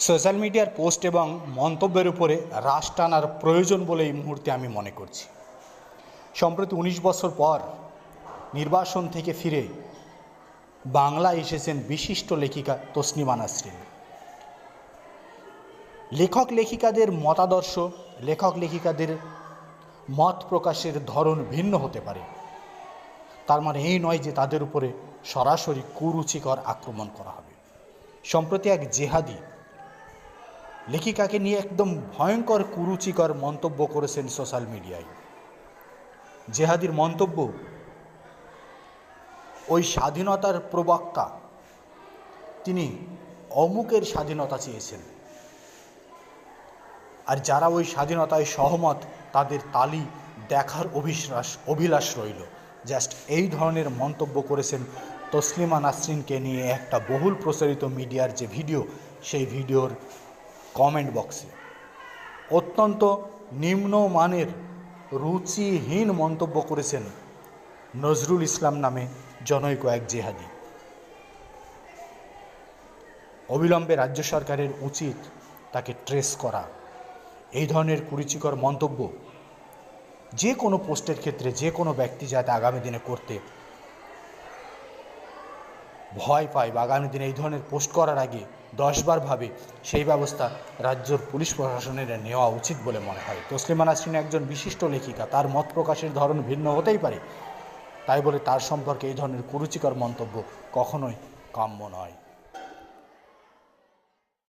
Social মিডিয়ার post এবং মন্তব্যের উপরে রাশ টানার প্রয়োজন বলে এই মুহূর্তে আমি মনে করছি। সম্প্রতি 19 বছর পর নির্বাসন থেকে ফিরে বাংলায় এসেছেন বিশিষ্ট লেখিকা তসলিমা নাসরিন। লেখক লেখিকাদের মতাদর্শ, লেখক লেখিকাদের মত প্রকাশের ধরন ভিন্ন হতে পারে, তার মানে এই নয় যে তাদের উপরে সরাসরি কুরুচিকর আক্রমণ করা হবে। সম্প্রতি এক জেহাদি লেখিকাকে নিয়ে একদম ভয়ঙ্কর কুরুচিকর মন্তব্য করেছেন সোশ্যাল মিডিয়ায়। জেহাদির মন্তব্য, ওই স্বাধীনতার প্রবক্তা তিনি অমুকের স্বাধীনতা চেয়েছেন, আর যারা ওই স্বাধীনতায় সহমত তাদের তালি দেখার অভিলাষ রইল। জাস্ট এই ধরনের মন্তব্য করেছেন তসলিমা নাসরিনকে নিয়ে একটা বহুল প্রচারিত মিডিয়ার যে ভিডিও, সেই ভিডিওর কমেন্ট বক্সে অত্যন্ত নিম্নমানের রুচিহীন মন্তব্য করেছেন নজরুল ইসলাম নামে জনৈক এক জেহাদি। অবিলম্বে রাজ্য সরকারের উচিত তাকে ট্রেস করা। এই ধরনের কুরুচিকর মন্তব্য যে কোনো পোস্টের ক্ষেত্রে যে কোনো ব্যক্তি যাতে আগামী দিনে করতে ভয় পায় বা আগামী দিনে এই ধরনের পোস্ট করার আগে 10 বার ভাবে, সেই ব্যবস্থা রাজ্যের পুলিশ প্রশাসনের নেওয়া উচিত বলে মনে হয়। তসলিমা নাসরিন একজন বিশিষ্ট লেখিকা, তার মত প্রকাশের ধরন ভিন্ন হতেই পারে, তাই বলে তার সম্পর্কে এই ধরনের কুরুচিকর মন্তব্য কখনোই কাম্য নয়।